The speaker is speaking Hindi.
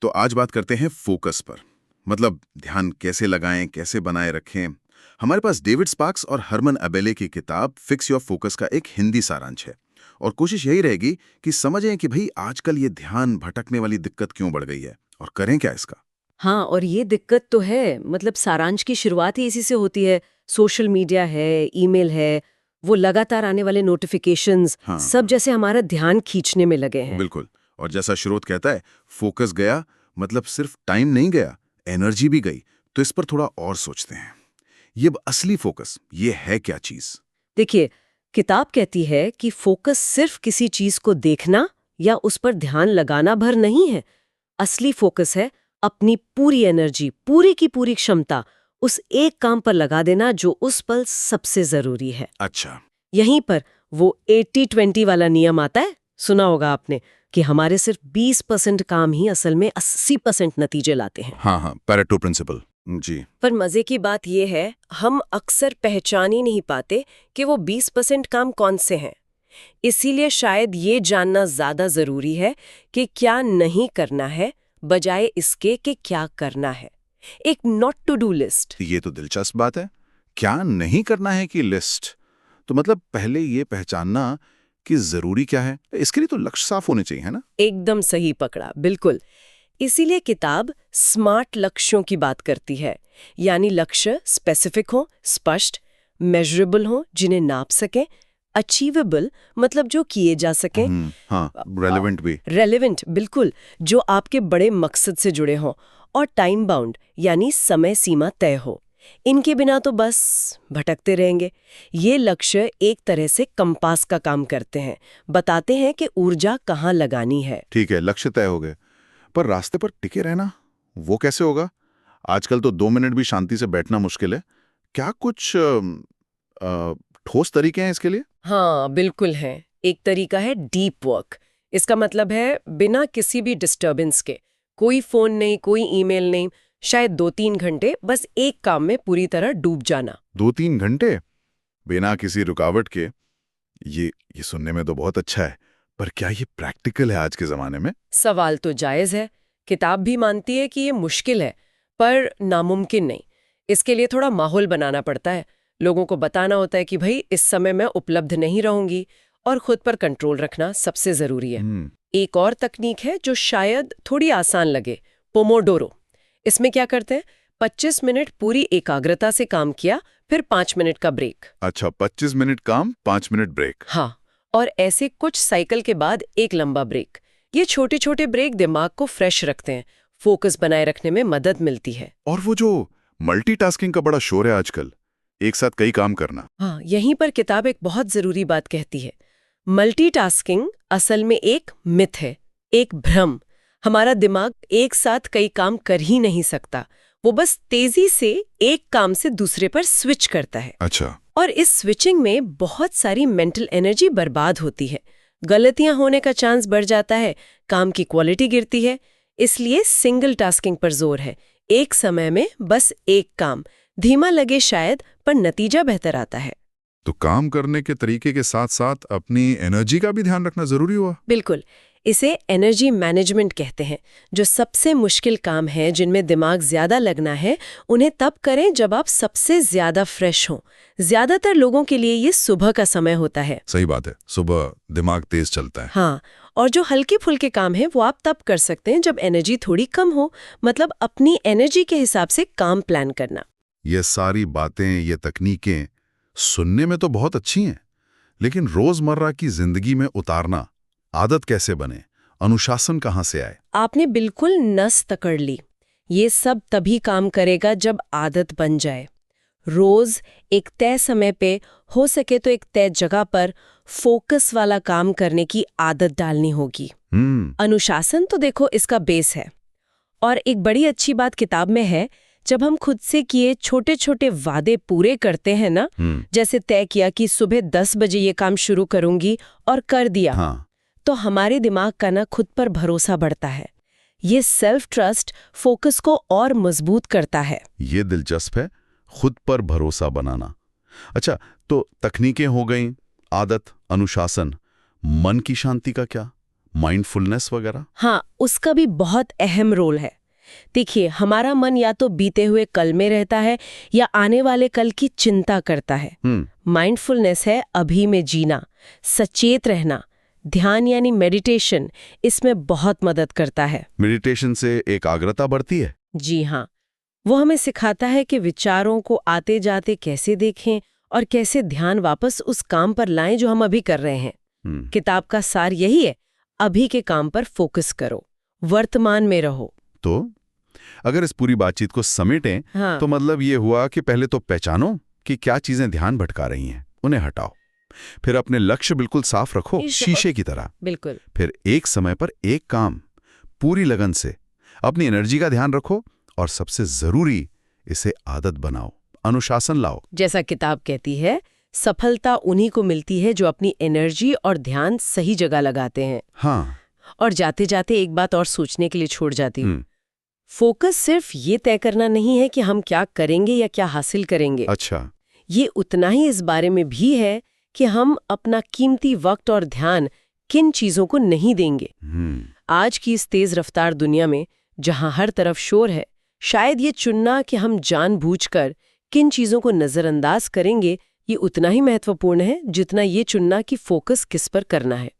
तो आज बात करते हैं फोकस पर। मतलब ध्यान कैसे लगाएं, कैसे बनाए रखें। हमारे पास डेविड स्पार्क्स और हरमन अबेले की किताब फिक्स योर फोकस का एक हिंदी सारांश है, और कोशिश यही रहेगी कि समझें कि भाई आजकल ये ध्यान भटकने वाली दिक्कत क्यों बढ़ गई है और करें क्या इसका। हाँ, और ये दिक्कत तो है। मतलब सारांश की शुरुआत ही इसी से होती है। सोशल मीडिया है, ईमेल है, वो लगातार आने वाले नोटिफिकेशंस सब हाँ, जैसे हमारा ध्यान खींचने में लगे हैं। बिल्कुल। और जैसा स्रोत कहता है, फोकस गया मतलब सिर्फ टाइम नहीं गया, एनर्जी भी गई। तो इस पर थोड़ा और सोचते हैं। ये असली फोकस ये है क्या चीज। देखिए, किताब कहती है कि फोकस सिर्फ किसी चीज को देखना या उस पर ध्यान लगाना भर नहीं है। असली फोकस है अपनी पूरी एनर्जी, पूरी की पूरी क्षमता उस एक काम पर लगा देना जो उस पल सबसे जरूरी है। अच्छा। यहीं पर वो 80-20 वाला नियम आता है, सुना होगा आपने, कि हमारे सिर्फ 20% काम ही असल में 80% नतीजे लाते हैं। हाँ हाँ, पैरेटो प्रिंसिपल। जी। पर मजे की बात यह है, हम अक्सर पहचान ही नहीं पाते कि वो 20% काम कौन से हैं। इसीलिए शायद ये जानना ज्यादा जरूरी है कि क्या नहीं करना है, बजाय इसके कि क्या करना है। एक नॉट टू डू लिस्ट। ये तो दिलचस्प बात है। क्या नहीं करना है कि लिस्ट। तो मतलब पहले ये पहचानना कि जरूरी क्या है, इसके लिए तो लक्ष्य साफ होने चाहिए, है ना। एकदम सही पकड़ा, बिल्कुल। इसीलिए किताब स्मार्ट लक्ष्यों की बात करती है, यानी लक्ष्य स्पेसिफिक हो, स्पष्ट, मेजरेबल हो, जिन्हें नाप सकें, अचीवेबल मतलब जो किए जा सकें, हाँ, रेलेवेंट भी। रेलेवेंट बिल्कुल, जो आपके बड़े मकसद से जुड़े हों, और टाइम बाउंड यानी समय सीमा तय हो। इनके बिना तो बस भटकते रहेंगे। ये लक्ष्य एक तरह से कंपास का काम करते हैं, बताते हैं कि ऊर्जा कहाँ लगानी है। ठीक है, लक्ष्य तय हो गए, पर रास्ते पर टिके रहना वो कैसे होगा। आजकल तो 2 मिनट भी शांति से बैठना मुश्किल है। क्या कुछ ठोस तरीके हैं इसके लिए। हाँ, बिल्कुल है। एक तरीका है डीप वर्क। इसका मतलब है बिना किसी भी डिस्टरबेंस के, कोई फोन नहीं, कोई ईमेल नहीं, शायद 2-3 घंटे बस एक काम में पूरी तरह डूब जाना। 2-3 घंटे बिना किसी रुकावट के। ये सुनने में तो बहुत अच्छा है, पर क्या ये प्रैक्टिकल है आज के जमाने में। सवाल तो जायज है। किताब भी मानती है कि ये मुश्किल है, पर नामुमकिन नहीं। इसके लिए थोड़ा माहौल बनाना पड़ता है। लोगों को बताना होता है कि भाई इस समय मैं उपलब्ध नहीं रहूंगी, और खुद पर कंट्रोल रखना सबसे जरूरी है। हम्म। एक और तकनीक है जो शायद थोड़ी आसान लगे, पोमोडोरो। इसमें क्या करते हैं, 25 मिनट पूरी एकाग्रता से काम किया, फिर 5 मिनट का ब्रेक। अच्छा, 25 मिनट काम, 5 मिनट ब्रेक। हाँ, और ऐसे कुछ साइकिल के बाद एक लंबा ब्रेक। ये छोटे छोटे ब्रेक दिमाग को फ्रेश रखते हैं, फोकस बनाए रखने में मदद मिलती है। और वो जो मल्टीटास्किंग का बड़ा शोर है आजकल, एक साथ कई काम करना। हाँ, यहीं पर किताब एक बहुत जरूरी बात कहती है। मल्टीटास्किंग असल में एक मिथ है, एक भ्रम। हमारा दिमाग एक साथ कई काम कर ही नहीं सकता। वो बस तेजी से एक काम से दूसरे पर स्विच करता है। अच्छा। और इस स्विचिंग में बहुत सारी मेंटल एनर्जी बर्बाद होती है, गलतियां होने का चांस बढ़ जाता है, काम की क्वालिटी गिरती है। इसलिए सिंगल टास्किंग पर जोर है, एक समय में बस एक काम। धीमा लगे शायद, पर नतीजा बेहतर आता है। तो काम करने के तरीके के साथ साथ अपनी एनर्जी का भी ध्यान रखना जरूरी हुआ। बिल्कुल। इसे एनर्जी मैनेजमेंट कहते हैं। जो सबसे मुश्किल काम है, जिनमें दिमाग ज्यादा लगना है, उन्हें तब करें जब आप सबसे ज्यादा फ्रेश हों। ज्यादातर लोगों के लिए ये सुबह का समय होता है। सही बात है, सुबह दिमाग तेज चलता है। हाँ, और जो हल्के फुल्के काम हैं वो आप तब कर सकते हैं जब एनर्जी थोड़ी कम हो। मतलब अपनी एनर्जी के हिसाब से काम प्लान करना। ये सारी बातें, ये तकनीकें सुनने में तो बहुत अच्छी हैं, लेकिन रोजमर्रा की जिंदगी में उतारना, आदत कैसे बने, अनुशासन कहाँ से आए। आपने बिल्कुल नस पकड़ ली। ये सब तभी काम करेगा जब आदत बन जाए। रोज एक तय समय पे, हो सके तो एक तय जगह पर फोकस वाला काम करने की आदत डालनी होगी। अनुशासन तो देखो इसका बेस है। और एक बड़ी अच्छी बात किताब में है, जब हम खुद से किए छोटे छोटे वादे पूरे करते हैं ना, जैसे तय किया कि सुबह 10 बजे ये काम शुरू करूंगी और कर दिया, हाँ। तो हमारे दिमाग का ना खुद पर भरोसा बढ़ता है। ये सेल्फ ट्रस्ट फोकस को और मजबूत करता है। ये दिलचस्प है, खुद पर भरोसा बनाना। अच्छा, तो तकनीकें हो गईं, आदत, अनुशासन, मन की शांति का क्या। माइंडफुलनेस वगैरह? हाँ, उसका भी बहुत अहम रोल है। देखिए, हमारा मन या तो बीते हुए कल में रहता है या आने वाले कल की चिंता करता है। माइंडफुलनेस है अभी में जीना, सचेत रहना। ध्यान यानी मेडिटेशन इसमें बहुत मदद करता है। मेडिटेशन से एकाग्रता बढ़ती है? जी हाँ, वो हमें सिखाता है कि विचारों को आते जाते कैसे देखें और कैसे ध्यान वापस उस काम पर लाएं जो हम अभी कर रहे हैं। किताब का सार यही है, अभी के काम पर फोकस करो, वर्तमान में रहो। तो अगर इस पूरी बातचीत को समेटें, हाँ। तो मतलब ये हुआ कि पहले तो पहचानो कि क्या चीजें ध्यान भटका रही हैं, उन्हें हटाओ। फिर अपने लक्ष्य बिल्कुल साफ रखो, शीशे की तरह। बिल्कुल। फिर एक समय पर एक काम, पूरी लगन से अपनी एनर्जी का ध्यान रखो, और सबसे जरूरी, इसे आदत बनाओ, अनुशासन लाओ। जैसा किताब कहती है, सफलता उन्हीं को मिलती है जो अपनी एनर्जी और ध्यान सही जगह लगाते हैं। हाँ। और जाते जाते एक बात और सोचने के लिए छोड़ जाती हूँ। फोकस सिर्फ ये तय करना नहीं है कि हम क्या करेंगे या क्या हासिल करेंगे। अच्छा। ये उतना ही इस बारे में भी है कि हम अपना कीमती वक्त और ध्यान किन चीजों को नहीं देंगे। आज की इस तेज रफ्तार दुनिया में जहां हर तरफ शोर है, शायद ये चुनना कि हम जानबूझकर किन चीजों को नजरअंदाज करेंगे, ये उतना ही महत्वपूर्ण है जितना ये चुनना कि फोकस किस पर करना है।